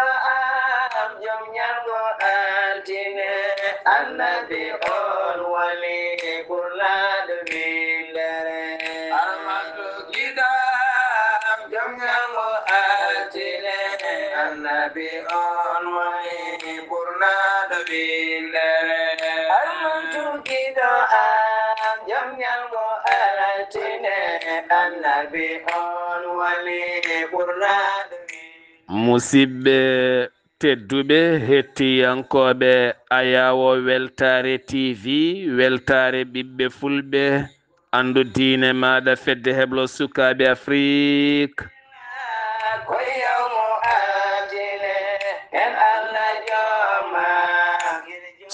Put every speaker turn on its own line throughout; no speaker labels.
am jom ñalgo altine annabi on wali kurlaɗo windere almatu gida am jom ñalgo altine annabi on wali kurlaɗo windere almatu gida am jom ñalgo altine annabi on wali kurlaɗo
musidɓe tedduɓe hettiyankoɓe ayawo weltare tv weltare ɓiɓɓe fulɓe andu diine maɗa fedde heblo sukaɓe afrique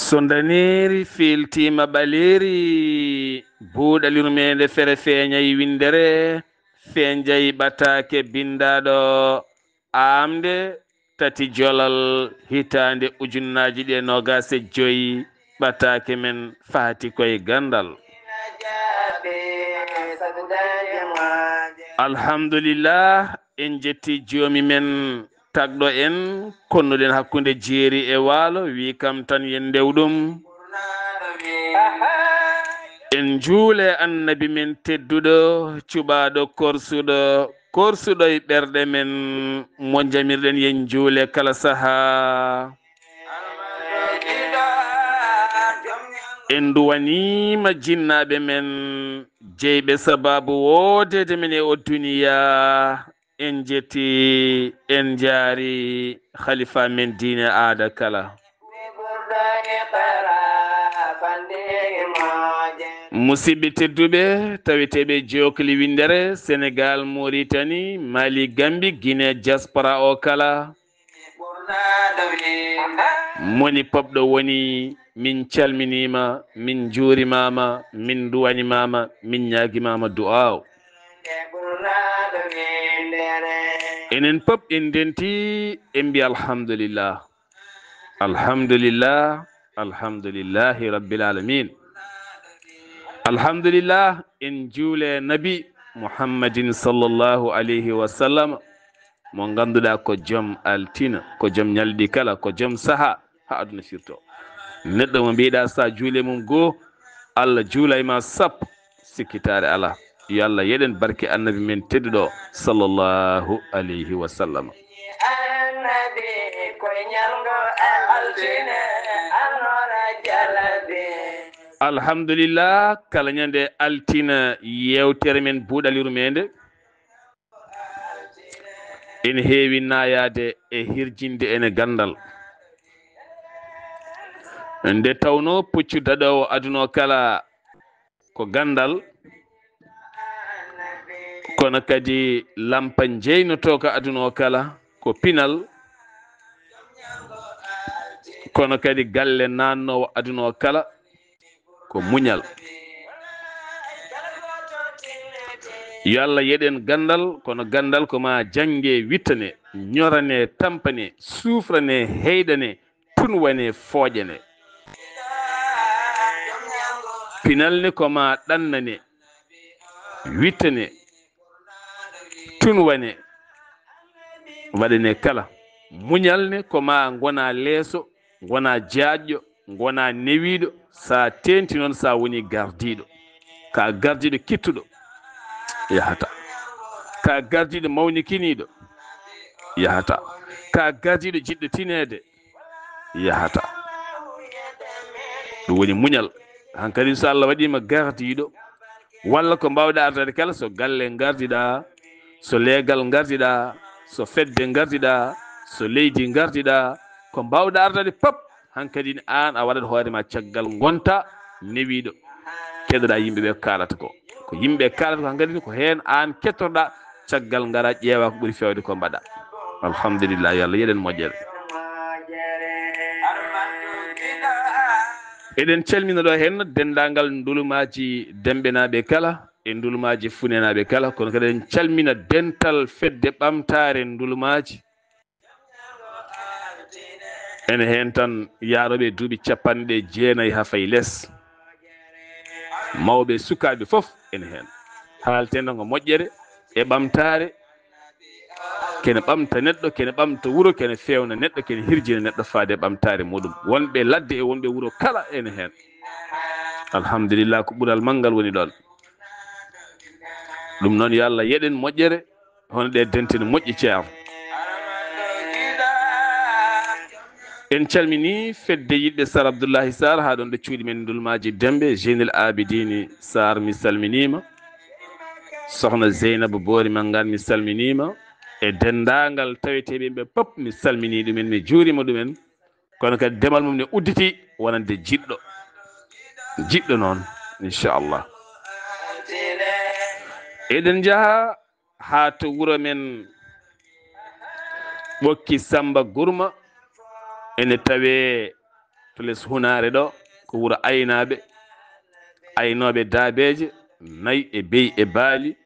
so daniri filtima ɓaleri buuɗaliru meɗe fere feeñayi windere feeñjayi ɓatake bindaɗo amde tati jolal hitande ujunnaji ɗe nogase joyi ɓatake men fati koye gandal alhamdulillah en jetti joomi men tagɗo en konnuɗen hakkude jeeri e waalo wi kam tan yen ndewɗum en juule annabi men tedduɗo cuɓaɗo korsuɗo e ɓerɗe men mo jamirɗen yen juule kala saaha en duwanima jinnaɓe men jeyɓe sababu wodede men e o duniya en jetti en jaari khalifa men diine aada kala musidɓe tedduɓe taweteɓe jokli windere sénégal mauritanie mali gambi guinée diaspora o kala moni popɗo woni min calminima min juurimama min duwanimama min ñaguimama du'aw enen pop en denti en mbi alhamdulillah alhamdulillah alhamdulillahi rabbil alamin alhamdulillah en juule nabi muhammadin sallllahu alayhi wa sallam mo ganduɗa ko joom altina ko joom ñalɗi kala ko joom saaha ha aduna firto neɗɗo mo mbiɗa sa juule mum goho Allah juulayma sappo sikkitare ala yo Allah yeɗen barke annabi men tedduɗo sallllahu alayhi wa sallam alhamdulillah kala ñande altina yewtere men buuɗaliru mende ene heewi nayade e hirjinde ene gandal nde tawno puccu daɗowo aduna kala ko gandal kono kadi lampa jeynoto ko aduna kala ko pinal kono kadi galle nannowo aduna kala ko muñal yo Allah yeɗen gandal kono gandal ko ma jangue wittane ñorane tampane sufrane heydane tunwane fooƴane pinalne ko ma ɗannane wittane tunwane waɗane kala muñalne ko ma gona leeso gona jaajƴo gona newiɗo sa tenti noon sa woni gardiɗo ka gardiɗo kittuɗo yahata ka gardiɗo mawnikiniɗo yahata ka gardiɗo jiɗɗo tinede yahata ɗum woni muñal hankkadi so Allah waɗima gardiɗo walla ko mbawɗa ardade kala so galle gardiɗa so leegal gardiɗa so fedde gardiɗa so leydi gardiɗa ko mbawɗa ardade pop hankkadi an a waɗat hoorema caggal gonta newiɗo keɗoɗa yimɓeɓe ko kalata ko ko yimɓe kalata ko hankkadi ko hen an kettoɗa caggal gara ƴeewa ko ɓuuri fewde ko mbaɗa alhamdulillah yo Allah yeɗen moƴƴere eɗen calmina ɗo hen dendagal ndulumaji demɓenaɓe kala e ndulumaji funenaɓe kala kono kadi en calmina dental fedde ɓamtare ndulumaji ene hen tan yaroɓe duuɓi 90 ha fayi less mawɓe sukaɓe foof ene hen haalten ko moƴƴere e ɓamtare kene ɓamta neɗɗo kene ɓamta wuro kene fewna neɗɗo kene hirjina neɗɗo faade ɓamtare muɗum wonɓe ladde e wonɓe wuro kala ene hen alhamdulillah ko ɓuural manggal woni ɗon ɗum noon yo Allah yeɗen moƴƴere hono ɗe dentene moƴƴi ceer en calmini fedde yiɗɓe Sar Abdoullahi Sarr ha ɗon ɗo cuuɗi men Ndulmaji Dembe Jeynil Abidine Sarr mi salminima sohna Zeynabou Boori Mangane mi salminima e dendagal taweteɓe ɓe pop mi salmini ɗumen mi juurima ɗumen kono kadi demal mum ne udditi wonande jiɗɗo noon inchallah eɗen jaaha ha to wuro men Ɓokki Samba Gourma ene tawe to les Hunare ɗo ko wuro aynoɓe daabeje nayyi e beyi e baali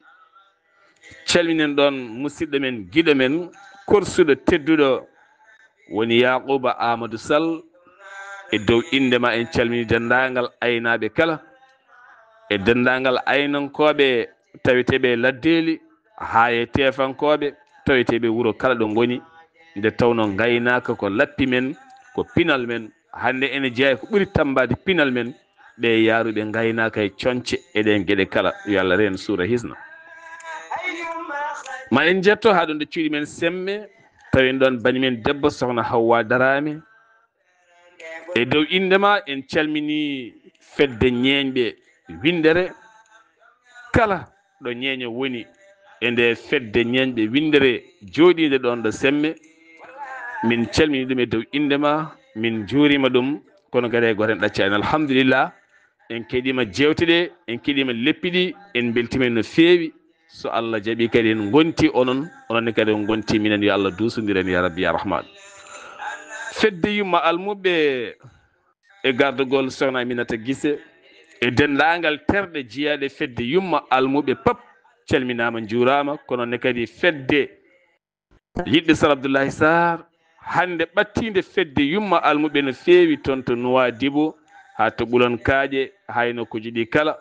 calminen ɗon musidɗo men giɗo men korsuɗo tedduɗo woni Yaquba Amadou Sall e dow indema en calmini dendagal aynaɓe kala e dendagal aynankoɓe taweteɓe laddeli ha e tefankoɓe taweteɓe wuro kala ɗo goni nde tawno gaynaka ko lappi men ko pinal men hande ene jeeya ko ɓuuri tambade pinal men ɓe yaaruɓe gaynaka e conce eɗen gueɗe kala yo Allah reen suura hisna ma en jetto ha ɗon nde cuuɗi men Semme tawi ɗon banimen debbo sohna Hawwa Darame e dow indema en calmini fedde ñeeñɓe Windere kala ɗo ñeeño woni e nde fedde ñeeñɓe Windere jooɗide ɗon ɗo Semme min calmini ɗum e dow indema min juurima ɗum kono kadi e goten ɗaccani alhamdulillah en keeɗima jewte ɗe en keeɗima leppi ɗi en beltimen no feewi so Allah jaaɓi kadi en gonti ononne kadi on gonti minen yo Allah dusodiren ya rabbi ya rahman fedde yumma almuɓe e gardugol sohna Aminata Guissé e dendagal terɗe jeeyaɗe fedde yumma almuɓe pop calminama juurama kono ne kadi fedde yiɗɓe Sar Abdoullahi Sarr hande ɓattide fedde yumma almuɓe no feewi toon to Nouadhibou ha to ɓuulon kaaƴe hay nokkuji ɗi kala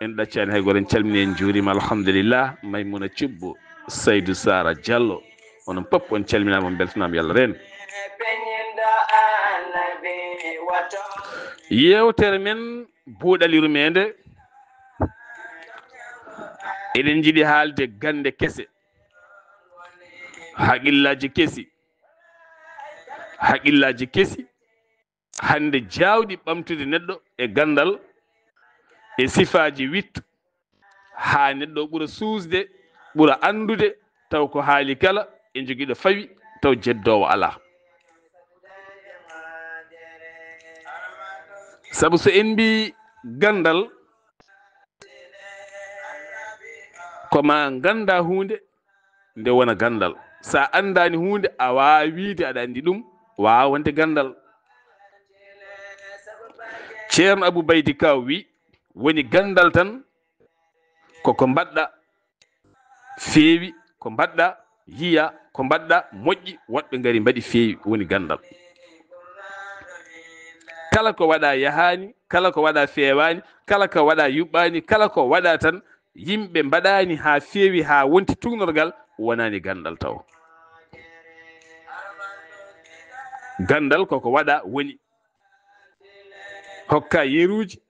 en ɗaccani hay goto en calmini en juurima alhamdulillah Maymuna Thioub Saydou Sara Diallo onon pop on calminama on beltanama yo Allah reen yewtere men buuɗalirmede eɗen jiiɗi haalde gande kese haqillaji kesi hande jawɗi ɓamtude neɗɗo e gandal e sifaji wittu ha neɗɗo ɓuura suusde ɓuura andude taw ko haali kala e joguiɗo fawi taw jeddowo ala saabu so en mbi gandal koma ganda hunde nde wona gandal sa andani hunde a wawa wiide aɗa andi ɗum wawa wonde gandal ceerno Abou Baydy Ka wi woni gandal tan koko mbaɗɗa feewi ko mbaɗɗa yiya ko mbaɗɗa moƴƴi woɓɓe ngari mbaɗi feewi woni gandal kala ko waɗa yahani kala ko waɗa fewani kala ko waɗa yuɓɓani kala ko waɗa tan yimɓe mbaɗani ha feewi ha wonti tugnorgal wonani gandal taw gandal koko waɗa woni hokka yeruji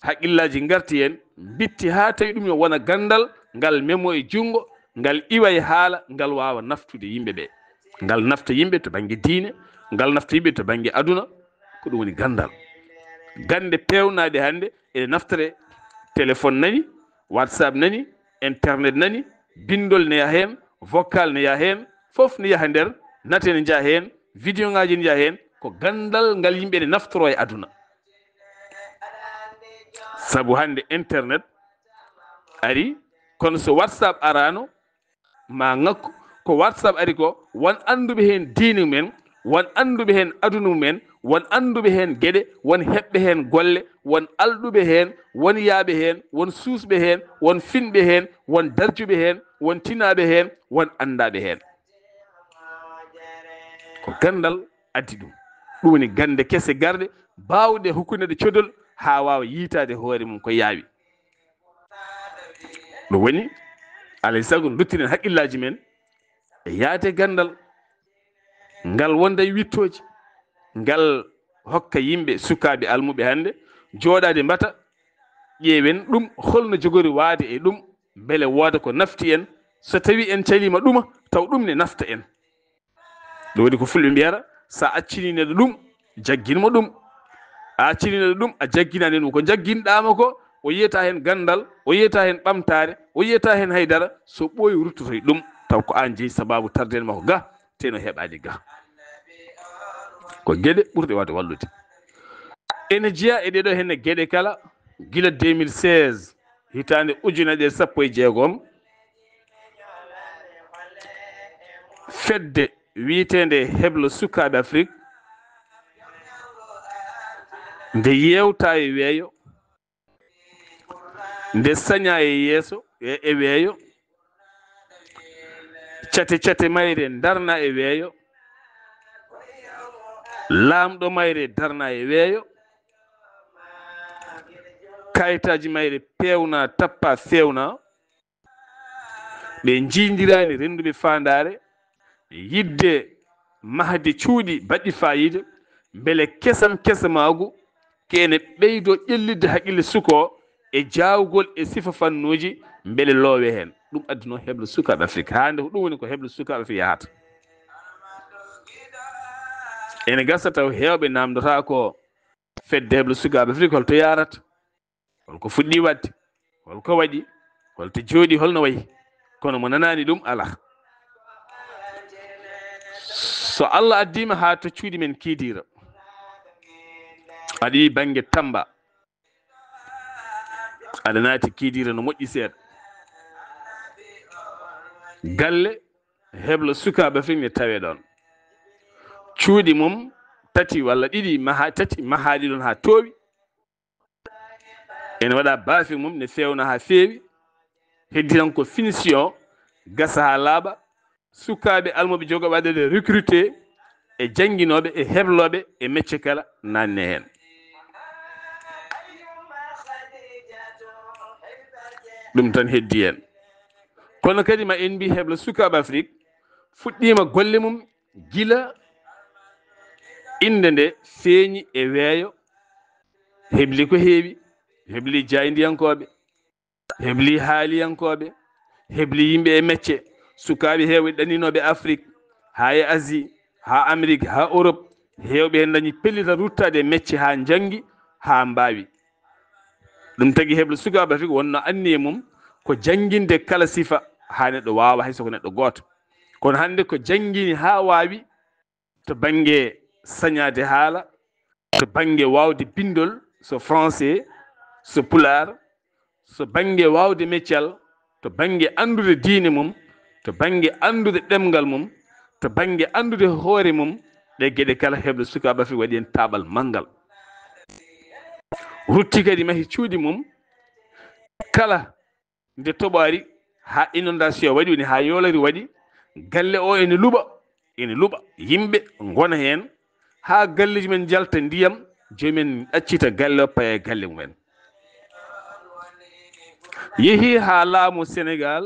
haqqillaji garti hen bitti ha tawi ɗum yo wona gandal ngal memo e jungo ngal iwa e haala ngal wawa naftude yimɓeɓe ngal nafta yimɓe to banggue diine ngal nafta yimɓe to banggue aduna ko ɗum woni gandal gande pewnade hande ene naftare téléphone nani WhatsApp nani internet nani bindol ne yaha hen vocal ne yaha hen foof ne yaha nder nate ne jaa hen vidéo ngaji ne jaa hen ko gandal ngal yimɓe ne naftoro e aduna saabu hande internet ari kono so WhatsApp arano ma ngakku ko WhatsApp ari ko won anduɓe hen diine men won anduɓe hen aduna mumen won anduɓe hen gueɗe won heɓɓe hen golle won alɗuɓe hen won yaaɓe hen won suusɓe hen won finɓe hen won darjuɓe hen won tinaɓe hen won andaɓe hen ko gandal addi ɗum ɗum woni gande kese garɗe bawɗe hokkude codol ha wawa yiitade hoore mum ko yaawi ɗum woni alay saago duttinen haqqillaji men yaade gandal ngal wonda e wittoji ngal hokka yimɓe sukaaɓe almuɓe hannde jooɗaade mbata ƴeewen ɗum holno jogori waade e ɗum beele wooda ko nafti en so tawi en calima ɗuma taw ɗum ne nafta en ɗum waɗi ko fulɓe mbiyata sa accini neɗɗo ɗum jagginmo ɗum a accini neɗɗo ɗum a jagginani ɗum ko jagginɗama ko o yiyata hen gandal o yiyata hen ɓamtare o yiyata hen haydara so ɓooyi ruttotoye ɗum taw ko an jeeyi sababu tardel makko ga teno heɓade ga ko gueɗe ɓurɗe wadde wallude ene jeeya e ɗeɗo henne gueɗe kala gila 2016 hitande 2016 fedde wiitende heblo sukaɓe Afrique nde yewta e weeyo nde saña e yeeso e weeyo cate mayre darna e weeyo laamɗo mayre darna e weeyo kayitaji mayre pewna tappa fewna ɓe jiidirani renduɓe fandare yidde mahde cuuɗi baɗɗi fayida beele kesam kesamagu kene ɓeydo ƴellidde haqqille suko e jawgol e sifa fannuji beele loowe hen ɗum adduno heblo sukaɓe Afrique hande ko ɗum woni ko heblo sukaɓe Afrique yahata ene gasa taw hewɓe namdota ko fedde heblo sukaɓe Afrique holto yarata holko fuɗɗi wadde holko waɗi holto jooɗi holno wayi kono mo nanani ɗum ala so Allah addima ha to cuuɗi men kiidira aɗa yi banggue Tamba aɗa naati kiidira no moƴƴi seeɗa galle heblo sukaɓe Afrique ne tawe ɗon cuuɗi mum tati walla ɗiɗi tati mahaɗi ɗon ha toowi ene waɗa baafe mum ne fewna ha feewi heddiran ko finition gasa ha laaɓa sukaɓe almoɓe jogo waɗede recruté e jangguinoɓe e hebloɓe e métier kala nanne hen ɗum tan heddi hen kono kadi ma en mbi heblo sukaɓe Afrique fuɗɗima golle mum gila inde nde feeñi e weeyo hebli ko heewi hebli jaydiyankoɓe hebli haaliyankoɓe hebli yimɓe e métier sukaɓe hewɓe ɗaninoɓe Afrique ha e Asie ha Amérique ha Europe hewɓe hen dañi pellita ruttade e métier ha janggi ha mbawi ɗum tagui heblo sukaɓe Afrique wonno anni e mum ko jangguinde kala sifa ha neɗɗo wawa hay soko neɗɗo goto kono hande ko jangguini ha wawi to banggue sañade haala to banggue wawde bindol so français so pular so banggue wawde métial to banggue andude diine mum to banggue andude ɗemgal mum to banggue andude hoore mum ɗe gueɗe kala heblo sukaɓe Afrique waɗi hen taɓal manggal rutti kadi mahi cuuɗi mum kala nde toɓari ha inondation waɗi woni ha yoolari waɗi galle o ene luɓa yimɓe gona hen ha galleji men jalta ndiyam jomumen ɗaccita galle o paya galle mumen yeehi ha laamu Sénégal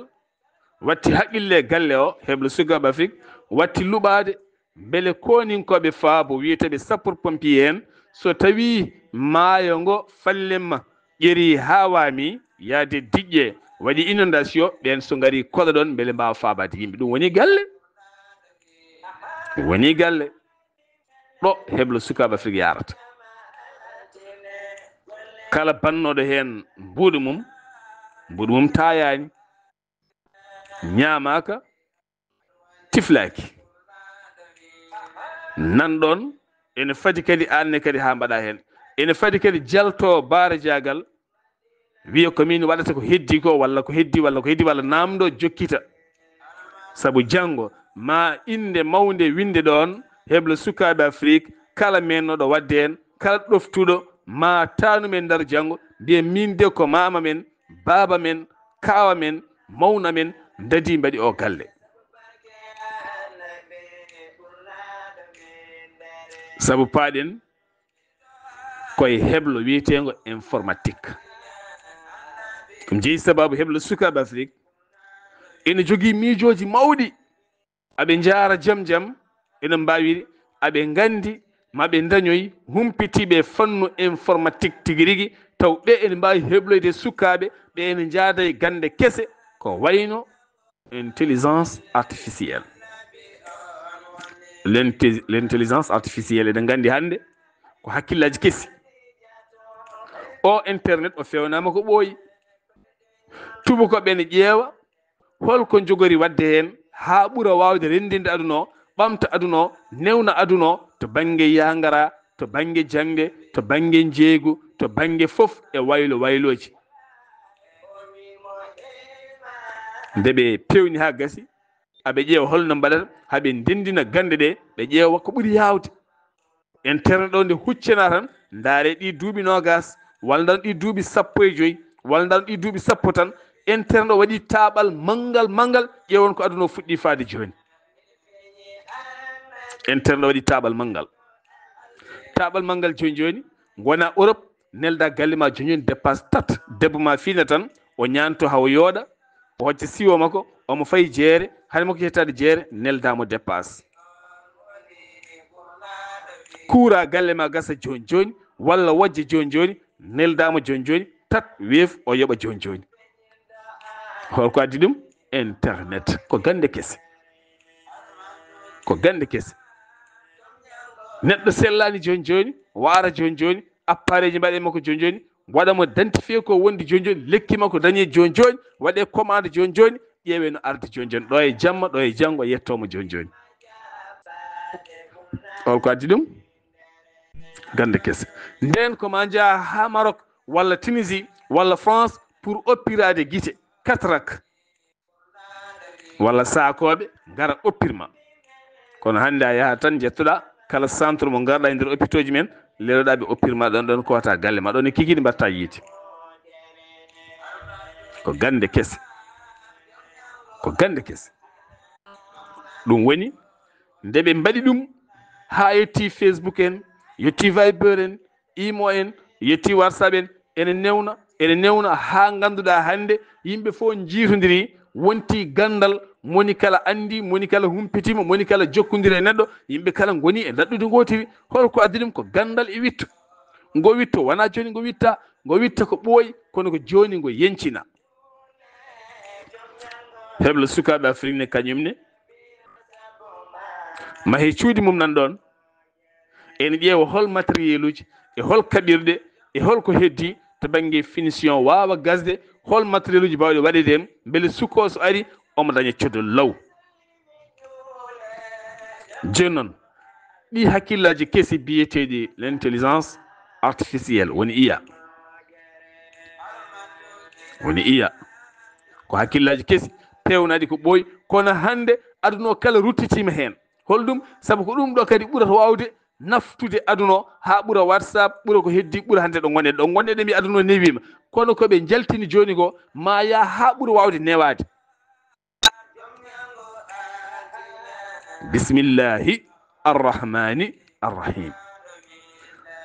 watti haqqille galle o heblo sukaɓe Afrique watti luɓade beele koninkoɓe faabo wiyeteɓe sapeur pompier en so tawi maayo ngo fallenma ƴeri ha wami yaade diƴƴe waɗi inondation ɓen so gari koɗa ɗon beele mbawa faabade yimɓe ɗum woni galle ɗo heblo sukaɓe Afrique yarata kala bannoɗo hen mbuɗu mum tayani ñamaka tiflaki nanɗon ene fadi kadi anne kadi ha mbaɗa hen ene fadi kadi jalto baara jagal wiya komin waɗata ko heddi ko walla ko heddi walla namdo jokkita saabu janggo ma inde mawde winde ɗon heblo sukaɓe Afrique kala mennoɗo wadde hen kala ɗoftuɗo ma tanumen dar janggo mbiye min de ko mama men baba men kawa men mawna men dadi mbaɗi o galle saabu paaɗen koye heblo wiyetego informatique ɗum jeeyi sababu heblo sukaɓe Afrique ene jogui miijoji mawɗi aɓe jaara jam jam enen mbawiri aɓe gandi maɓe dañoyi humpitiɓe fannu informatique tigi rigui taw ɓe ene mbawi hebloyde sukaɓe ɓe ene jaada e gande kese ko wayno intelligence artificielle. L'intelligence artificielle eɗen gandi hande ko hakkillaji kesi. O internet o fewnama ko ɓooyi, tubakoɓe ne ƴeewa holko jogori wadde hen ha ɓuura wawde rendinde aduna o, ɓamta aduna o, newna aduna o to banggue yangara, to banggue jangde, to banggue jeeygu, to banggue foof e waylo wayloji. nde ɓe pewni ha gasi aɓe ƴeewa holno mbaɗata haɓe ndendina gande ɗe ɓe ƴeewa ko ɓuuri yawde. internet ɗo nde huccana tan ndaare ɗi duuɓi nogas walla dan ɗi duuɓi 15 walla dan ɗi duuɓi 10 tan internet o waɗi taaɓal mangal ƴeewon ko aduna o fuɗɗi faade joni. internet o waɗi taaɓal mangal joni gona Europe nelda galle ma joni dépasse tat debbo ma fiina tan o ñanto hawo yooɗa o hocca siwo makko omo fayi jeere hay makko yettade jeere neldamo dépasse. kuura galle ma gasa joni walla wojja joni neldama joni tat weef o yoɓa joni. holko addi ɗum? internet ko gande kese, ko gande kese. neɗɗo sellani joni waara joni appareil ji mbaɗe makko joni waɗamo identifié ko wondi joni lekki makko dañi joni waɗe commande joni ƴeewe no arde joni ɗo e jamma ɗo e janggo yettomo joni. holko addi ɗum? gande kese. nden koma jaa ha Maroc walla Tunisie walla France pour oppirade guite cataracte walla sakoɓe gara oppirma. kono hande a yaha tan jettoɗa kala centre mo garɗa e nder hôpitaux ji men leloɗa ɓe oppirma ɗon kowata galle ma ɗon e kikiɗe mbatta yiite. ko gande kese, ko gande kese. ɗum woni nde ɓe mbaɗi ɗum ha yetti Facebook en, yetti Viber en, Imo en, yetti WhatsApp en, ene newna ha ganduɗa hande yimɓe fof jiitodiri wonti gandal moni kala andi, moni kala humpitima, moni kala jokkodiri e neɗɗo, yimɓe kala goni e daɗɗude gotiri. holko addi ɗum? ko gandal e witto. ngo witto wona joni ngo witta ko ɓooyi kono ko joni ngo yencina. heblo sukaɓe Afrique ne kañumne mahe cuuɗi mum nan ɗon ene ƴeewa hol matériel uji e hol kaɓirɗe e holko heddi to banggue finition wawa gasde, hol matériel uji mbawɗe waɗede hen beele sukko so ari omo daña codol law. joni noon ɗi hakkillaji kesi biyeteɗi l'intelligence artificielle woni IA, ko hakkillaji kesi pewnaɗi ko ɓooyi kono hande aduna o kala ruttitima hen. holɗum? saabu ko ɗum ɗo kadi ɓurata wawde naftude aduna o ha ɓuura WhatsApp, ɓuura ko heddi, ɓuura hande ɗo gonɗen mbi aduna o newima kono koɓe jaltini joni ko ma ya ha ɓuura wawde newade. bismillahi arrahmani arrahim.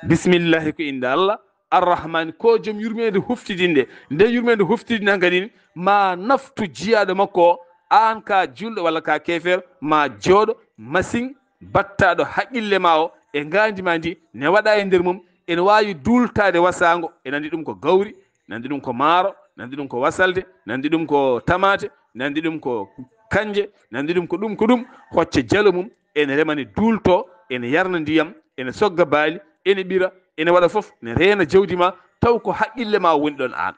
bismillahi ko inde Allah, arrahmani ko joom yurmede huftidinde. nde yurmede huftidinde han kadi ma naftu jiyaɗo makko o, an ka julɗo walla ka kefer ma jooɗo machine battaɗo haqqille ma o e gandima ndi ne waɗa e nder mum ene wawi dultade wasago. ene andi ɗum ko gawri, ne andi ɗum ko maaro, ne andi ɗum ko wasalde, ne andi ɗum ko tamate, ne andi ɗum ko kanje, ne andi ɗum ko ɗum hocce jalo mum ene remani dulto, ene yarna ndiyam, ene sogga baali, ene ɓira, ene waɗa foof, ne reena jawdi ma taw ko haqqille ma woni ɗon an.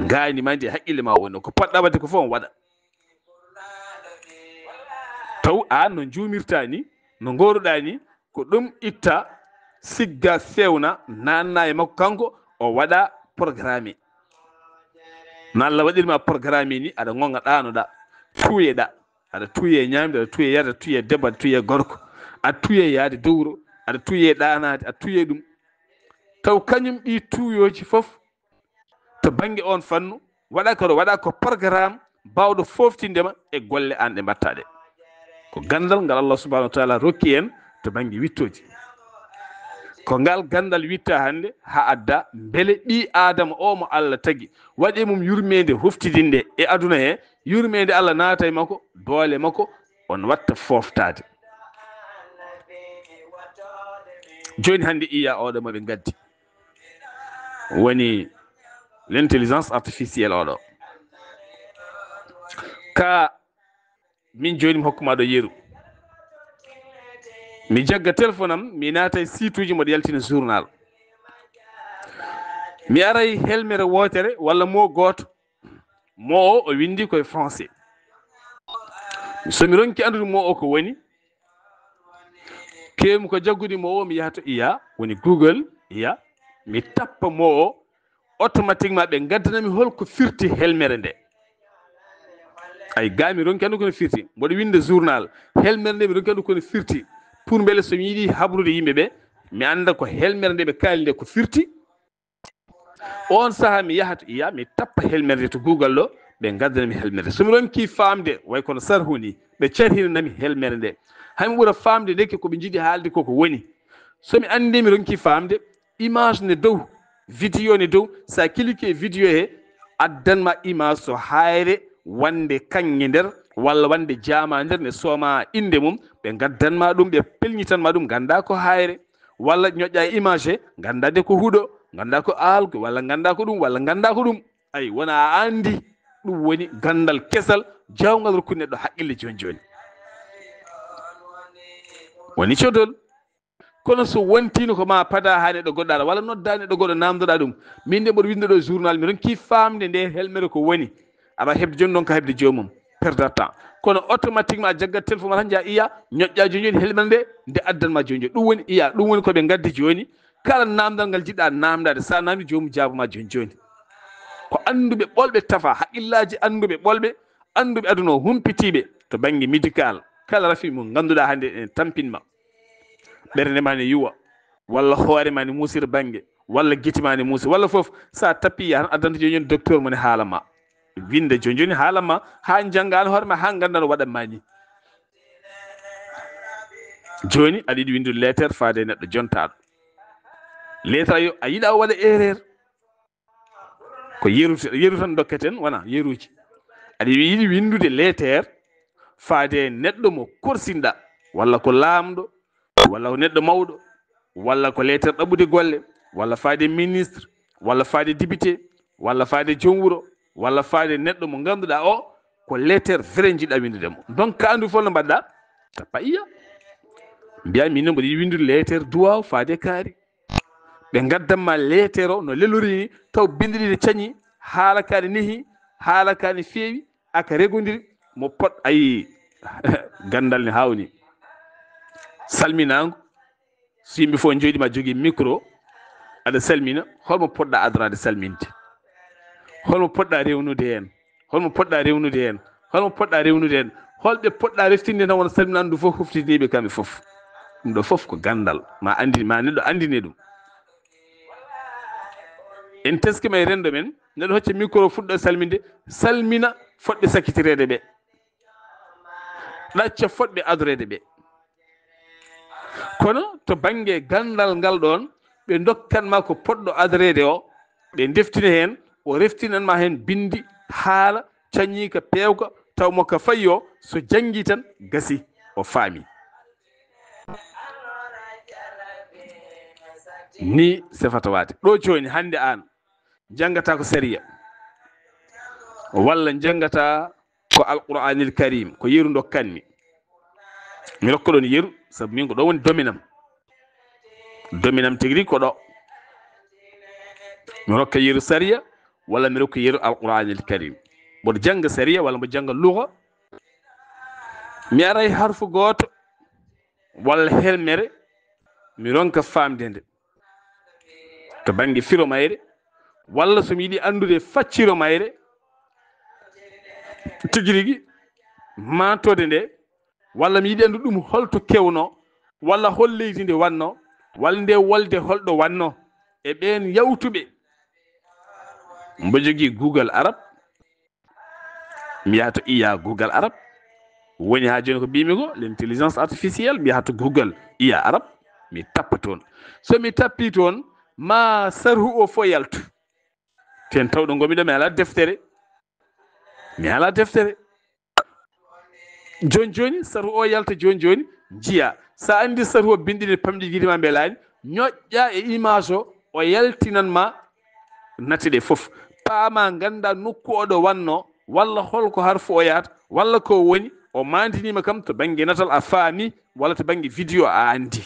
ganima ndi haqqille ma woni ɗon ko poɗɗa wadde ko fof on waɗa. taw an no juumirta ni, no goruɗa ni ko ɗum itta sigga fewna nanna e makko kanko o waɗa programme. no Allah waɗirma programme ni aɗa gonga ɗanoɗa tuuyeɗa, aɗa tuuye ñamde, aɗa tuuye yarde, aɗa tuuye debbo, aɗa tuuye gorko, aɗa tuuye yaade dowro, aɗa tuuye ɗanade, aɗa tuuye ɗum. taw kañum ɗi tuuyoji foof to banggue on fannu waɗa ko programme bawɗo foftindema e golle an ɗe mbattaɗe. ko gandal ngal Allah subhanahu wa taala rokki en to banggue wittoji. ko ngal gandal witta hande ha adda beele ɓi adama o mo Allah tagi waɗi mum yurmede hoftidinde e aduna he yurmede Allah naata e makko doole makko on watta foftade joni hande iya oɗo maɓe gaddi woni l'intelligence artificielle oɗo ka min joni mi hokkuma ɗo yeru mi jagga téléphone am mi naata e site uji moɗo yaltina journal mi aray helmere wotere walla mo goto mo o windi koye français somi ronki andude mo o ko woni kewmi ko jaggude mo o mi yaha to iya woni google iya mi tappa mo o automatiquement ɓe gaddanami holko firti helmere nde ay ga mi ronki andu kono firti mboɗo winde journal helmere nde mi ronki andu kono firti pour beele somi yiiɗi habrude yimɓe ɓe mi anda ko helmere nde ɓe kaali nde ko firti on saaha mi yaha to iya mi tappa helmere nde to google ɗo ɓe gaddanami helmere nde somi ronki famde way kono sarhu ni ɓe carhinanami helmere nde haymi ɓuura famde ndeke koɓe jiiɗi haalde koko woni somi andi mi ronki famde image ne dow vidéo ne dow sa clique e vidéo he addanma image so hayre wande kanŋe nder walla wande jaama nder ne sooma inde mum ɓe gaddanma ɗum ɓe pelñitanma ɗum ganda ko hayre walla ñoƴƴa e image he ganda de ko huuɗo ganda ko aalko walla ganda ko ɗum walla ganda ko ɗum ayi wona a andi ɗum woni gandal kesal jawgal rokku neɗɗo haqqille joni joni woni codol kono so wontino ko ma pada ha neɗɗo goɗɗaɗa walla nodda neɗɗo goɗɗo namdoɗa ɗum min de mboɗo winde ɗo journal mi ronki famde nde helmere ko woni aɗa hebde joni noon ka hebde jomum perdre temps kono automatiquement a jaggat téléphone ma tan jaa iya ñoƴƴa joni joni helmere nde addanma joni joni ɗum woni iya ɗum woni koɓe gaddi joni kala namdal ngal jiɗɗa namdade sa namdi jomum jabuma joni joni ko anduɓe ɓolɓe tafa haqqillaji anduɓe ɓolɓe anduɓe aduna o humpitiɓe to banggue médical kala rafi mo ganduɗa hande en tampinma ɓernde ma ne yuwa walla hoore ma ne muusira banggue walla guite ma ne muusi walla foof sa tappi ya tan addanta joni joni docteur mo ne haalama winde joni joni haalanma ha jangga an hoore ma ha ganda no waɗanma ni joni aɗa yiiɗi windude lettere faade neɗɗo jontaɗo lettre a yiiɗa waɗa erreur ko yeru tan dokketen wona yeruji aɗa yiiɗi windude lettere faade neɗɗo mo korsinɗa walla ko laamɗo walla ko neɗɗo mawɗo walla ko lettere ɗaɓɓude golle walla faade ministre walla faade député walla faade joom wuuro walla faade neɗɗo mo ganduɗa o ko lettere vrai jiɗɗa windudemo donc ka andu fof no mbaɗɗa tappa iya mbiya min mboɗo yiɗi windude lettere duwaw faade kaari ɓe gaddanma lettere o no lelori ni taw bindiɗi ne cañi haala ka ne neehi haala ka ne feewi aka regodiri mo pot ayi gandal ne hawni salminago so yimɓe fof jooɗima jogui micro aɗa salmina holmo poɗɗa adrade salminde holmo poɗɗa rewnude hen holmo poɗɗa rewnude hen holmo poɗɗa rewnude hen holɓe poɗɗa reftinde tan wona salminandu fof hoftiniɓe kamɓe fof ɗum ɗo fof ko gandal ma andi ma neɗɗo andine ɗum en teskima e rendo men neɗɗo hocca micro fuɗɗo salminde salmina foɗɓe sakkitirede ɓe ɗacca foɗɓe adorede ɓe kono to banggue gandal ngal ɗon ɓe dokkanma ko poɗɗo adorede o ɓe deftina hen o reftinanma hen bindi haala caññika pewka taw mo ka fayi o so janggui tan gasi o faami ni sefata wade ɗo joni hande an janggata ko sériya walla janggata ko alqouranil karim ko yeru dokkanmi mi rokka ɗon yeru saabu min ko ɗo woni dominam tigui ko ɗo mi rokka yeru sériya walla mi rokka yeru alqouranil karim mboɗo jangga sériya walla mbo jangga lugha mi aray harfu goto walla helmere mi ronka famde nde to banggue firo mayre walla somi yiiɗi andude facciro mayre tigui rigui matode nde walla mi yiiɗi andude ɗum holto kewno walla hol leydi nde wanno walla nde wolde holɗo wanno e ɓen yawtuɓe mbo jogui google arab mi yaha to iya google arab woni ha joni ko mbimi ko l'intelligence artificielle mi yaha to google iya arab mi tappa toon so mi tappi toon ma sarhu o fo yaltu ten tawɗo gomiɗo mi ala deftere joni sarhu o yalta joni jiya sa andi sarhu o bindini pamɗi guidima mbelani ñoƴƴa e image o yaltinanma natti ɗe fof paama ganda nokku oɗo wanno walla holko harfu o yahata walla ko woni o mandinima kam to banggue natal a faami walla to banggue vidéo a andi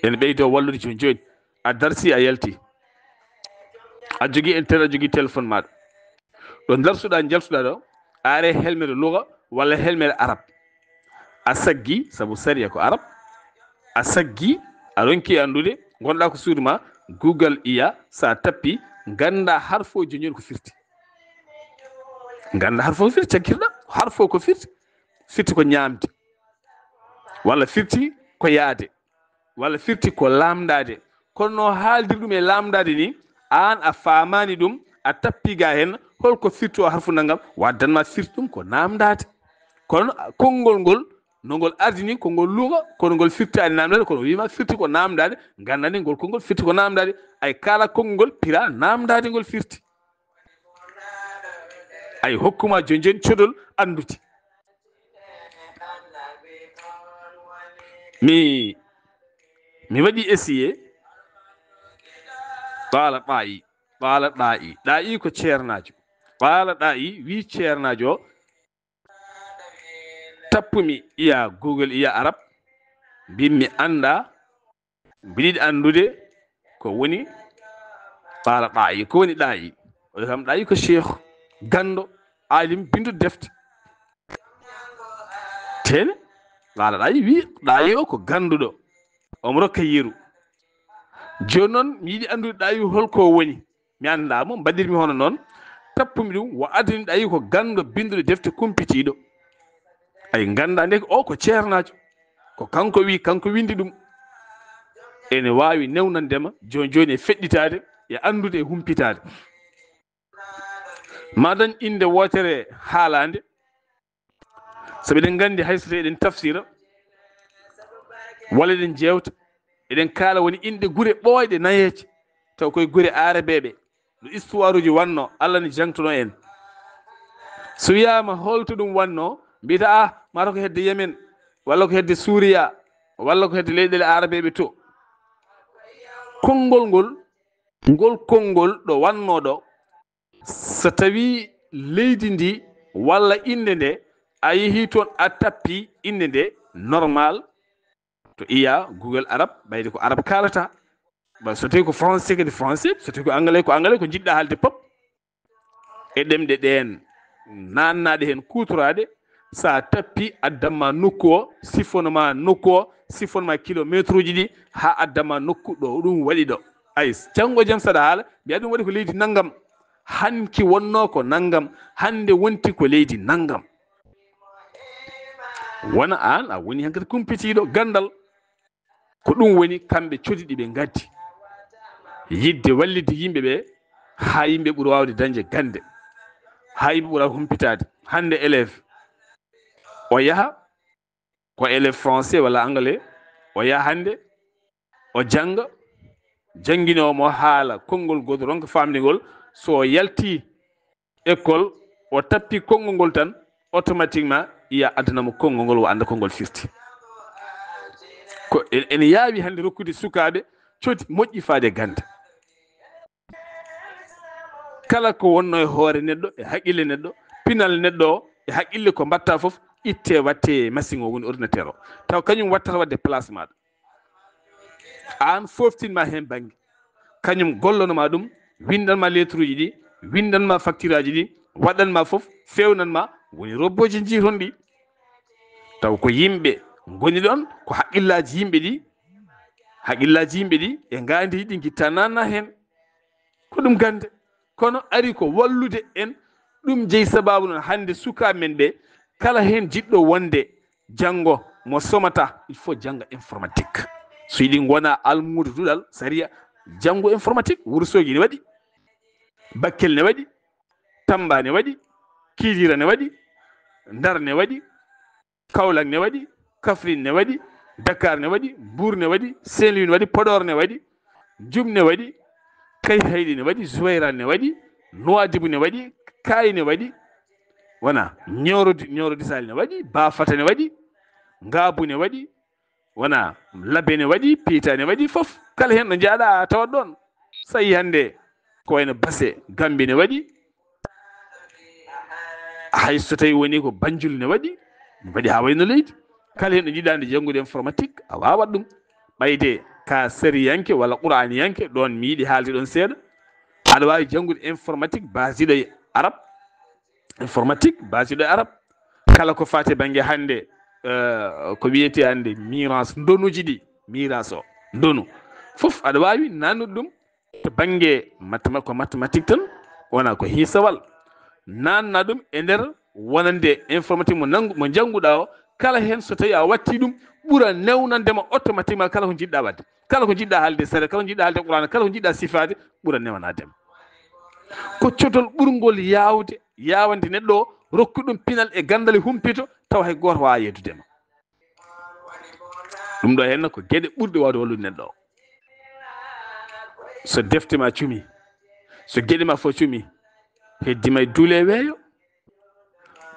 ene ɓeydo wallude joni a darsi a yalti a jogui internet a jogui téléphone maɗa ɗo darsuɗa jaltuɗa ɗo a are helmede luga walla helmede arab a saggi saabu sariya ko arab a saggi a ronki andude gonɗa ko suudu ma google iya sa tappi ganda harfo joni ko firti ganda harfo ko firti cakkirɗa harfo ko firti ko ñamde walla firti ko yaade walla firti ko lamdade kono no haaldir ɗum e lamdade ni an a famani ɗum a tappi ga hen holko firti o harfu nangam waddanma firti ɗum ko namdade kono konngol ngol no ngol ardini ko ngol luuga kono ngol firtani namdade kono wima firti ko namdade gandani ngol konngol firti ko namdade ay kala konngol pira namdade ngol firti ay hokkuma joni codol andude mi waɗi essayé qala ɗa'i ko ceernajo qala ɗa'i wi ceernajo tappumi iya google iya arab mbimi anda mbiɗiɗi andude ko woni qala ɗa'i ko woni ɗa'i oɗo kam ɗa'i ko cheikh gando alim bindude defte tene qala ɗa'i wi ɗa'i o ko ganduɗo omo rokka yeru joni noon mi yiɗi andude ɗa'i holko woni mi andamo mbaɗirmi hono noon tappumi ɗum wo adani ɗa'i ko ganduɗo binduɗo defte kumpitiɗo ay ganda nde o ko ceernajo ko kanko windi ɗum ene wawi newnandema joni e feɗɗitade e andude e humpitade madan inde wotere haalande sabi eɗen gandi hayso tawi eɗen tafsira walla eɗen jewta eɗen kaala woni inde guure ɓooyɗe nayeje taw koye guure arabeɓe no histoire uji wanno Allah ne jangtono en so wiyama holto ɗum wanno mbiyata mata ko hedde Yemen walla ko hedde Suuriya walla ko hedde leyɗele arabeɓe to konngol ngol konngol ɗo wanno ɗo so tawi leydi ndi walla inde nde a yeehi toon a tappi inde nde normal to iya google arab ɓayde ko arab kalata so tawi ko français kadi français so tawi ko anglais ko jiɗɗa haalde pop e ɗemɗe ɗen nannaɗe hen kutorade sa tappi addanma nokku o siffonoma nokku o siffonoma kilométre uji ɗi ha addanma nokku ɗo ɗum waɗi ɗo ay janggo jaam saɗa haala mbiya ɗum waɗi ko leydi naggam hanki wonno ko naggam hande wonti ko leydi naggam wona an a woni hen kadi kumpitiɗo gandal ko ɗum woni kamɓe codiɗi ɓe gaddi yidde wallide yimɓeɓe ha yimɓe ɓuuri wawde dañde gande ha yimɓe ɓuura humpitade hande élève o yaha ko élève français walla anglais o yaha hande o janga jangguinomo haala konngol ngol ronka famde ngol so yalti école o tappi konngol ngol tan automatiquement iya addanamo konngol ngol o anda konngol firti ko ene yaawi hande rokkude sukaɓe codi moƴƴi faade ganda kala ko wonno e hoore neɗɗo e haqqille neɗɗo pinal neɗɗo o e haqqille ko mbatta foof itte watte machine o woni ordinateur o taw kañum wattata wadde place maɗa an foftinma hen banggue kañum gollonoma ɗum windanma lettre uji ɗi windanma facture aji ɗi waɗanma foof fewnanma woni robboji jiiton ɗi taw ko yimɓe goni ɗon ko haqqillaji yimɓe ɗi e gandi ɗi guitta nanna hen ko ɗum gande kono ari ko wallude en ɗum jeeyi sababu noon hande sukaɓe men ɓe kala hen jiɗɗo wonde janggo mo somata il faut jangga informatique so yiɗi gona almudo duɗal sariya janggo informatique Wourossogui ne waɗi Bakel ne waɗi Tamba ne waɗi Kidira ne waɗi Ndar ne waɗi Kaolack ne waɗi Kaffrine ne waɗi Dakar ne waɗi, Mbour ne waɗi, Saint-Louis ne waɗi, Podor ne waɗi, Dioum ne waɗi, Kayhaydi ne waɗi, Zouaira ne waɗi, Nouadhibou ne waɗi, Kayi ne waɗi, wona Nioro Disali ne waɗi, Bafata ne waɗi, Ngaabu ne waɗi, wona Labbe ne waɗi, Piita ne waɗi, fof kala hen ɗo jaaɗa a tawat ɗon. So yi hannde ko wayno Basse Gambi ne waɗi, hay so tawi woni ko Banjul ne waɗi ha wayno leydi. Kala hen ɗo jiɗa nde janngude informatique a wawat ɗum. ɓayde ka sériyanke walla qur'aniyanke ɗon mi yiɗi haalde ɗon seeɗa. aɗa wawi janngude informatique basiɗo e arab, informatique basiɗo e arab. kala ko fati banggue hannde ko wiyete hannde mirage ndonuji ɗi, mirage o ndonu fof aɗa wawi nannude ɗum to banggue ko mathématique tan wona ko hisawal. nanna ɗum e nder wonande informatique mo jannguɗa o. kala hen so tawi a watti ɗum ɓuura newnandema automatiquement kala ko jiɗɗa wadde, kala ko jiɗɗa haalde sere, kala ko jiɗɗa haalde qur'ana, kala ko jiɗɗa sifade ɓuura newanadema. ko cotol ɓurgol yawande neɗɗo o rokku ɗum pinal e gandal e humpito tawa hay goto wawa yeddudema. ɗum ɗo henna ko gueɗe ɓurɗe wawde wallude neɗɗo o. so defte ma cumi, so gueɗe ma fof cumi, heddima e duule e weeyo.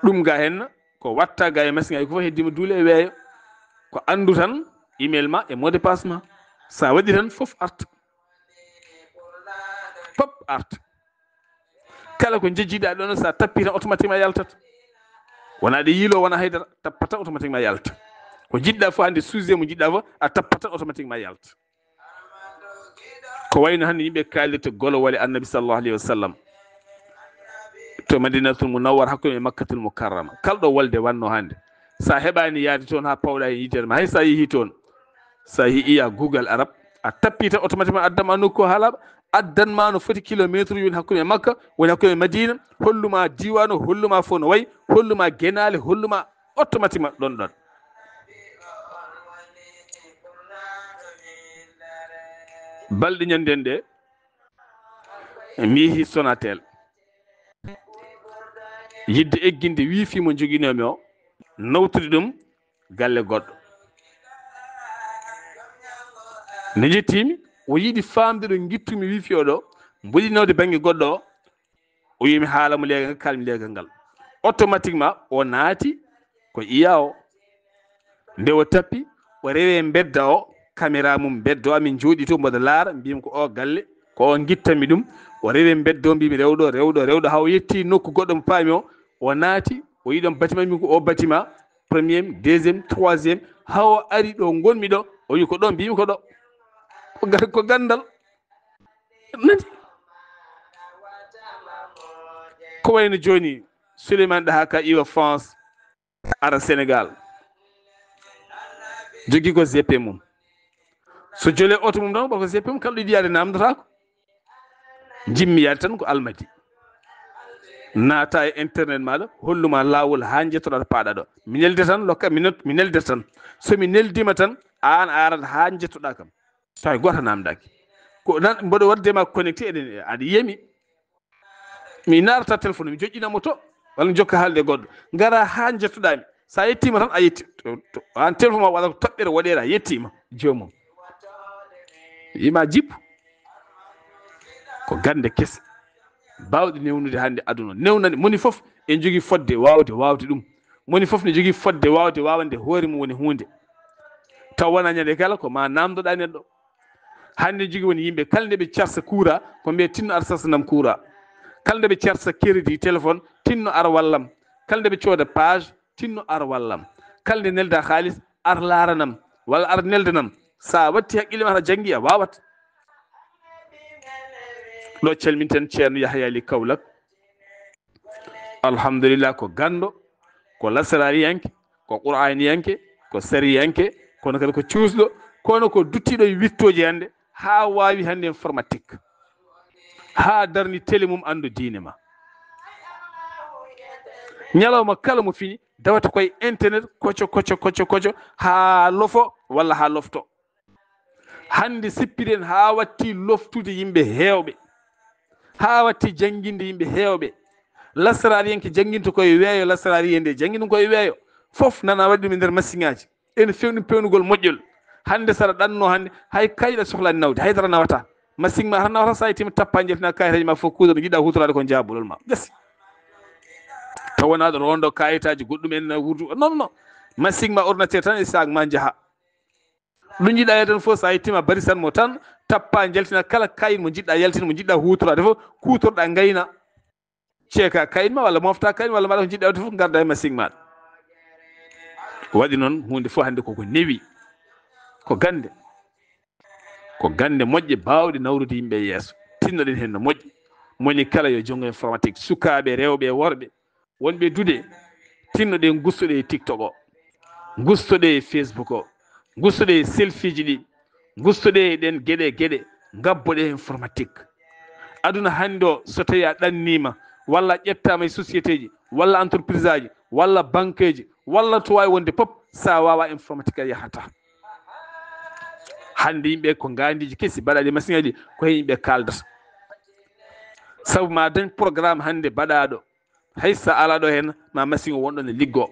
ɗum ga henna ko watta ga e machine ngaji ko fof heddima duule e weeyo. ko andu tan email ma e mot de passe ma, sa waɗi tan fof arta, pop arta. kala ko jejjiɗa ɗon sa tappi tan automatiquement yaltat. wona ɗe yiilo wona haydara, tappa tan automatiquement yalta. ko jiɗɗa fof hande sujet mo jiɗɗa fof a tappa tan automatiquement yalta. ko wayno hande yimɓe kaalirta golowale annabi sallallahu alayhi wa sallam to Madinatul Munawwara hakkude e Makkatul Mukarrama. kalɗo wolde wanno hande sa heɓani yaade toon ha pawɗa e yitere ma, hay sa yeehi toon, sa iya Google arab a tappi tan automatiquement addama nokku haalaɓa, addanma no foti kilométre woni hakkude e Makka woni hakkude e Madina, holluma diwan o, holluma fof no wayi, holluma guenale, holluma automatiquement ɗon. balɗe ñanden ɗe mi yeehi Sonatel, yidde egginde wifi mo joguinomi o, nawtude ɗum galle goɗɗo. ne jettimi o yiiɗi famde ɗo guittumi wifi o ɗo mboɗinode banggue goɗɗo o. o yimi haalamo leegal ngal, kalmi leegal ngal, automatiquement o naati ko iya o. nde o tappi o rewe bedda o, caméra mum beddo amin jooɗi to mboɗo laara, mbimi ko o galle ko o guittami ɗum. o rewe beddo mbimi rewɗo ha o yetti nokku goɗɗo mo paami o naati o yiɗon bâtiment min ko o bâtiment premier, deuxième, troisième, ha o ari ɗo gonmi ɗo o wi ko ɗo, mbimi ko ɗo, ko gandal nati. ko wayno joni Souleymane Dahaka iwa France ara Sénégal, jogui ko GP mum, so jole auto mum tan ko GP mum, kala ɗo yiɗi yaade namdotako. jimmi yaade tan ko Almadi, naata e internet maɗa holluma lawol ha jettoɗa to paaɗa ɗo. mi nelde tan lokka mi nelde tan, somi neldima tan an a arat ha jettoɗa kam, so hay goto namdaki. ko nan mboɗo waddema connecté eɗen aɗa yiyami, mi narata téléphone mi joƴƴinamo to walla jokka haalde goɗɗo, gara ha jettoɗami, sa yettima tan a yetti an téléphone ma waɗa ko toɓɓere woɗera, yettima jomum yima jippu. ko gande kese bawɗe newnude hande aduna, newnande moni foof en jogui fodde wawde ɗum, moni foof ne jogui fodde wawande hoore mum woni hunde. taw wona ñande kala ko ma namdoɗa neɗɗo. hande jogui woni yimɓe kala nde ɓe carsa kuura ko mbiye tinno ar sarsanam kuura, kala nde ɓe carsa crédit téléphone tinno ar wallam, kala nde ɓe cooda page tinno ar wallam, kala nde nelda haalis ar laaranam walla ar neldanam. sa watti haqqille ma ta janggui a wawat. ɗo calminten ceerno Yahya Ali Kaolack, alhamdulillah ko gando, ko lasarariyanke, ko qur'aniyanke, ko sariyanke, kono kadi ko cuusɗo, kono ko duttiɗo e wittoji hande ha wawi hande informatique, ha darni télé mum andu diine ma. ñalawma kala mo fini dawata koye internet koco ha lofo walla ha lofto. hande sippiren ha watti loftude yimɓe hewɓe, ha watti janguinde yimɓe hewɓe. lasarariyanke janguinta koye weeyo, lasarariye nde janguina koye weeyo, fof nana waɗi ɗum e nder machine ngaji en fewni pewnugol moƴƴol hande sara ɗanno hande hay kayɗa sohlani nawde haydara nawata machine ma tan nawata sa yettima tappa jeltina kayitaji ma fof kuuɗo jiɗɗa hutorade ko jaabulol ma gasi tawonaɗo rondo kayitaji goɗɗum en wurdu non machine ma ordinateur tan e sac ma jaaha ɗum jiɗɗa yalten fof sa yettima barisan mo tan tappa jaltina kala kayit mo jiɗɗa yaltina mo jiɗɗa hutorade fof kutorɗa gayna ceeka kayit ma walla mofta kayit walla mbaɗa ko jiɗɗa wade fof garda e machine maɗa waɗi noon hunde fof hande koko newi ko gande moƴƴe bawɗe nawrude yimɓe yeeso tinnoɗen hen no moƴƴi moni kala yo jongo informatique sukaɓe rewɓe worɓe wonɓe duude tinnoɗen gustoɗe e tiktok o gustoɗe e facebook o gustoɗe e selfie ji ɗi gustoɗe e ɗen gueɗe gabboɗe informatique aduna hande o so tawi a ɗannima walla ƴettama e société ji walla entreprise aji walla banque ji walla to wawi wonde pop sa wawa informatique a yahata hande yimɓe ko gandiji kesi mbaɗaɗi machine aji ko hen yimɓe kaldata saabu ma dañ programme hande mbaɗaɗo hay sa ala ɗo hen ma machine o wonɗo ne liggo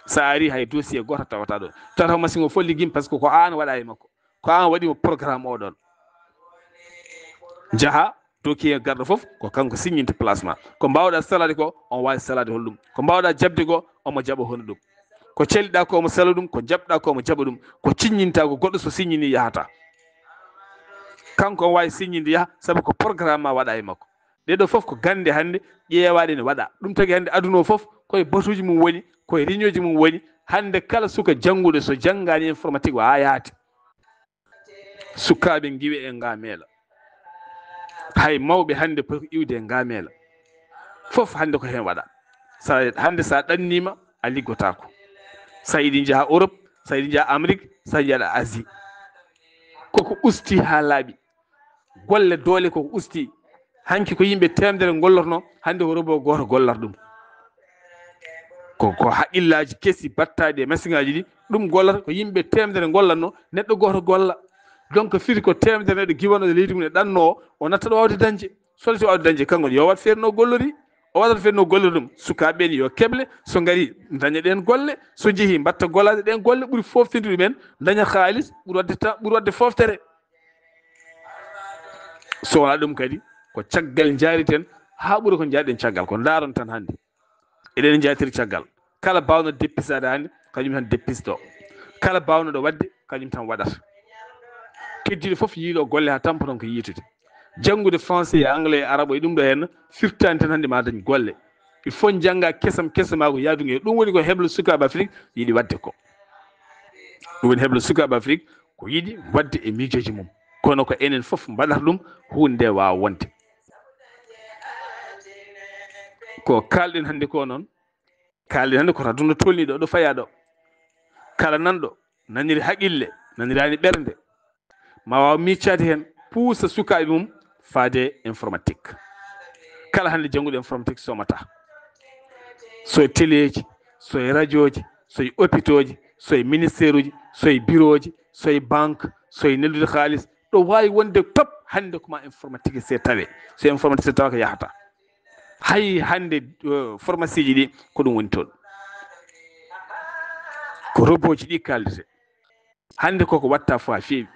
sa ari hay dossier goto tawata ɗo tawata machine o fof ligguima par ce que ko an waɗa e makko ko an waɗimo programme oɗon jaaha doki garɗo fof ko kanko signinte placement ko mbawɗa salade ko on wawi salade holɗum ko mbawɗa jabde ko omo jaɓa hono ɗum ko celiɗa ko omo sala ɗum ko jaɓɗa ko omo jaɓa ɗum ko ciññinta ko goɗɗo so signini yahata kanko on wawi signinde yaaha saabu ko programme ma waɗa e makko ɗeɗo foof ko gande hande ƴeewaɗe ne waɗa ɗum tagui hande aduna o foof koye batuji mum woni koye réunion ji mum woni hande kala suka jangguɗo so janggani informatique o ha yaate sukaɓe guiwe e ngameela hay mawɓe hande poti iwde e ngameela foof hande ko hen waɗa hande sa ɗannima a liggotako sa yiɗi jaaha Europe sa yiɗi jaaha Amérique sa yiɗi aɗa Asie koko usti ha laaɓi golle doole koko usti hanki ko yimɓe temedere gollorno hande ko robo goto gollat ɗum ko haqqillaji kesi battaɗi e machine aji ɗi ɗum gollata ko yimɓe temedere gollatno neɗɗo goto golla donc firi ko temedere neɗɗo giwanoɗo leydi mum e ɗanno o natta ɗo wawde dañde solati wawde dañde kanko yo wat feere no gollori o waɗata feere no gollori ɗum sukaɓe ni yo keble so gari daña ɗen golle so jeehi mbatta gollade ɗen golle ɓuuri foftinde ɗumen daña haalis ɓuuri wadde foftere so wona ɗum kadi ko caggal jariten ha ɓuuri ko jariɗen caggal ko daron tan hande eɗen jatiri caggal kala bawno deppisade hande kañum tan deppisto kala bawnoɗo wadde kañum tan waɗata keddiɗo foof yiiɗo golle ha tampoton ko yiitude janngude français e anglais e arabe e ɗum ɗo henna firtani tan hande ma dañ golle il faut jangga kesam ma ko yaadugue ɗum woni ko heble sukaɓe Afrique yiiɗi wadde ko ɗum woni heble sukaɓe Afrique ko yiiɗi wadde e miijoji mum kono ko enen foof mbaɗata ɗum hunde nde wawa wonde ko kalɗen hande ko noon kalɗen hande koto aduna tolniɗo ɗo faya ɗo kala nanɗo naniri haqille nanirani ɓernde ma waw miccade hen puusa sukaɓe mum faade informatique kala hande jangguɗo informatique somata soye téléji soye radio ji soye hôpitaux ji soye ministére uji soye bureau ji soye banque soye neldude haalis ɗo wawi wonde top hande koma informatique se tawe so informatique se tawa ko yahata hay hande pharmacie ji ɗi ko ɗum woni toon ko robot ji ɗi kaldete hande koko watta fo ha feewi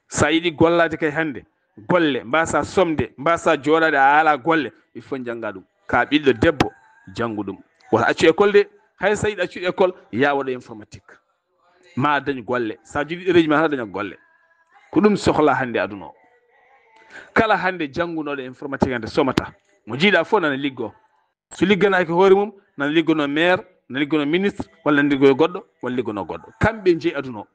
sa yiɗi gollade kay hande golle mbasa somde mbasa joɗade a ala golle il faut jangga ɗum ka ɓiɗɗo debbo janggu ɗum wota accu école de hay sa yiɗi accu école ya waɗa informatique ma dañ golle sa joɗi ɗereji ma tan daña golle ko ɗum sohla hande aduna o kala hande janggunoɗo informatique hande somata mo jiiɗa fof nana liggo so ligganaki hoore mum nana liggono maire nana liggono ministre walla nana liggono goɗɗo walla liggono goɗɗo kamɓe jeeyi aduna o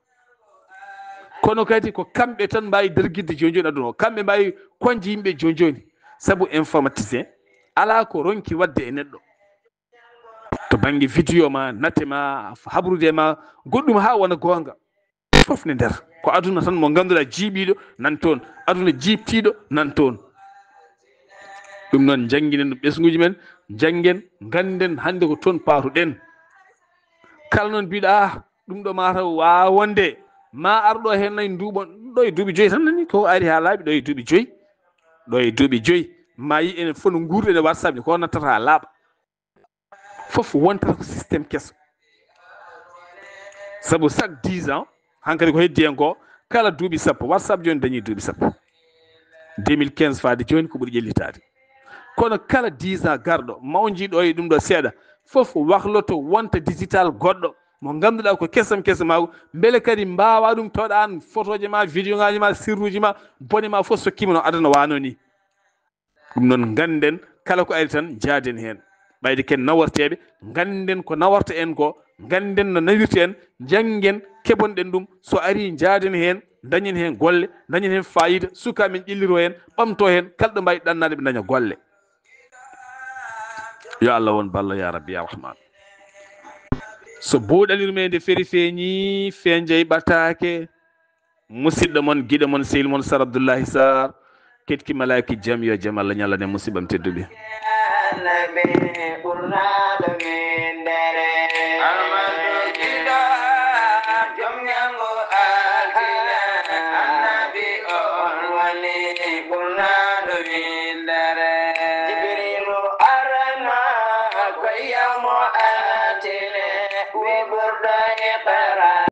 kono kadi ko kamɓe tan mbawi darguidde joni joni aduna o kamɓe mbawi konje yimɓe joni joni saabu informaticien ala ko ronki wadde e neɗɗo to banggue vidéo ma natte ma habrude ma goɗɗum ha wona gonga foof ne nder ko aduna tan mo ganduɗa jiiɓiɗo nan toon aduna jiibtiɗo nan toon ɗum noon jangguinen ɗum ɓesguji men janggen ganden hande ko toon patuɗen kala noon mbiɗa ɗum ɗo mataw wawa wonde ma arɗo hen nayi duuɓon ɗo e duuɓi joyyi tan nani ko ari ha laaɓi ɗo e duuɓi joyyi ɗo e duuɓi joyyi ma yi enen fof no guurɗen e WhatsApp ni ko nattata ha laaɓa foof wontata ko systéme kesso sabu chaque 10 ans hankadi ko heddi en ko kala duuɓi sappo WhatsApp joni dañi duuɓi sappo 2015 faade joni ko ɓuri ƴellitade kono kala 10 ans garɗo mawjiɗo e ɗum ɗo seeɗa fof wahloto wonta digital goɗɗo mo ganduɗa ko kesam mako beele kadi mbawa ɗum tawɗa an photoje ma vidéo ngaji ma sirruji ma bone ma fof sokkima no adana wano ni ɗum noon ganden kala ko ari tan jaaden hen ɓayde ken naworteɓe ganden ko nawarta en ko ganden no nawirta en janggen keɓonɗen ɗum so ari jaaden hen dañen hen golle dañen hen fayida suka men ƴelliro hen ɓamto hen kala ɗo mbawi ɗannade ɓe daña golle yo Allah won ballo ya rabbi ya rahman so buuɗanirmede feeri feeñi feejeyi ɓatake musidɗo moon guiɗo moon sehil moon Sar Abdoullahi Sarr ketki malaki jaam yo jaam Allah ñallane musibam tedduɓe
we burda e para